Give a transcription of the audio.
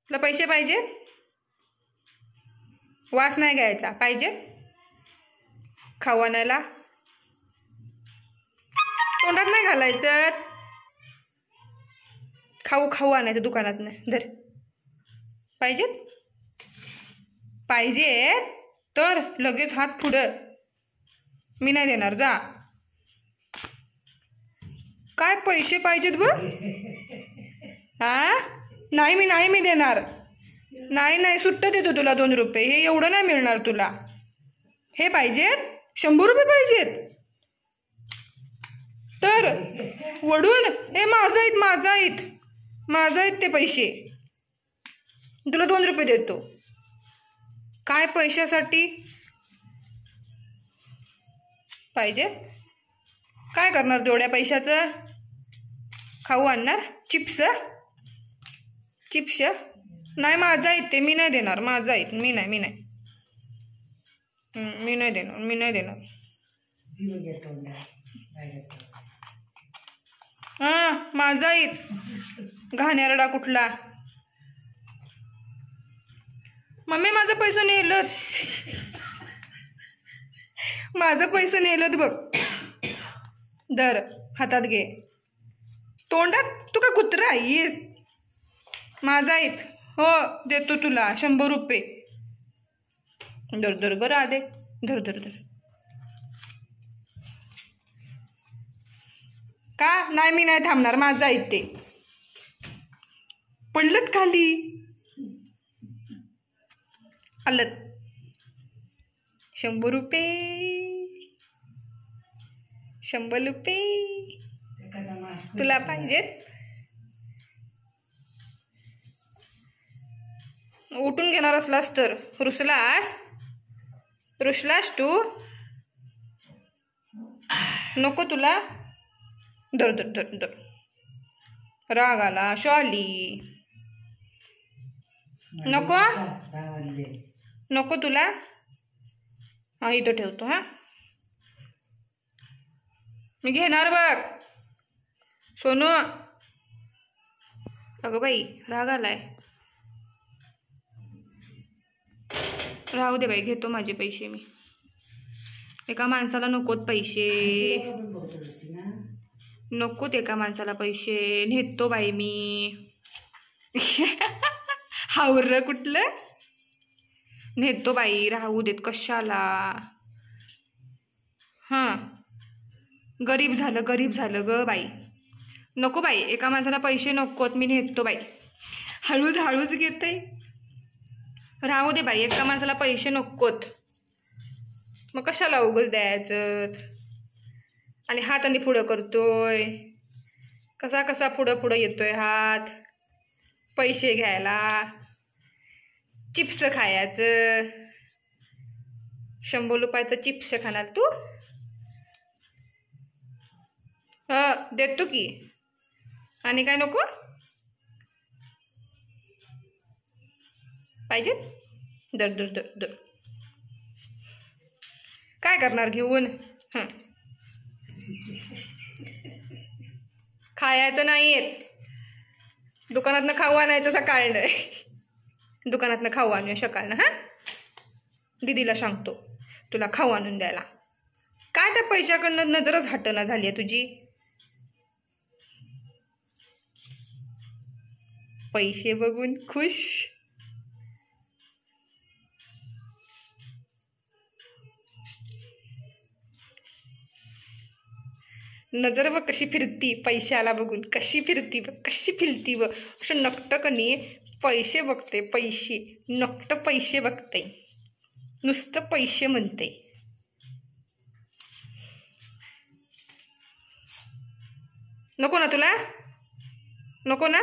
तुला पैसे पाहिजे? वास नाही घ्यायचा, पाहिजे खाऊ आणायला? तोंडात नाही घालायचं, खाऊ खाऊ आणायचं दुकानात नाही. धर. पाहिजे? पाहिजे तर लगेच हात पुढं. मी नाही देणार, जा. काय पैसे पाहिजेत बघ? हा नाही मी देणार. नाही सुट्ट देतो तुला 2 रुपये. हे एवढं नाही मिळणार तुला. हे पाहिजेत, 100 रुपये पाहिजेत तर वडून. हे माझा आहेत ते पैसे. तुला 2 रुपये देतो. काय पैशासाठी पाहिजे? काय करणार तेवढ्या पैशाचं? खाऊ आणणार? चिप्स? नाही, माझा आहेत ते, मी नाही देणार. माझा आहेत, मी नाही देणार. हा माझा आहेत, घाणेरडा कुठला. मम्मी माझं पैसे नेलं. माझं पैसे नेलं बघ. दर हातात घे. तोंडात तू का कुत्रा आहेस? माझा आहेत. हो देतो तुला 100 रुपये. धर ग राधे. धर. का नाही? मी नाही थांबणार. माझा आहेत ते. पडलत खाली. आलत 100 रुपये. 100 रुपये तुला पाहिजेत? उठून घेणार असलास तर रुसलास तू? नको तुला? धर. राग आला. शॉली नको तुला? हा इथं ठेवतो. हा मी घेणार बघ सोनू. अगं बाई राग आलाय. राहू दे बाई, घेतो माझे पैसे मी. एका माणसाला नकोत पैसे. नकोत एका माणसाला पैसे. नेतो बाई मी. हावर कुठलं? नेतो बाई, राहू देत कशाला. हां गरीब झालं ग बाई. नको बाई, एका माणसाला पैसे नकोत. मी नेतो बाई. हळूच घेते. राहू दे बाई, एका माणसाला पैसे नकोत. मग कशाला उगाच द्यायचं? आणि हाताने पुढं करतोय. कसा पुढं येतोय हात पैसे घ्यायला. चिप्स खायचं. 100 रुपयाचं चिप्स खाणार तू? देतो की. आणि काय नको? पाहिजे? दर. काय करणार घेऊन? खायचं नाहीयेत. दुकानातनं खाऊ आणायचं सकाळनं. दुकानातनं खाऊ आणूया सकाळनं. हा दीदीला सांगतो तुला खाऊ आणून द्यायला. काय त्या पैशाकडनं नजरच हटना झाली आहे तुझी. पैसे बघून खुश. नजर बघ कशी फिरती पैशाला बघून. कशी फिरती बघ. असं नकटकनी पैसे बघते. पैसे नकट पैसे बघते. नुसतं पैसे म्हणते. नको ना तुला? नको ना?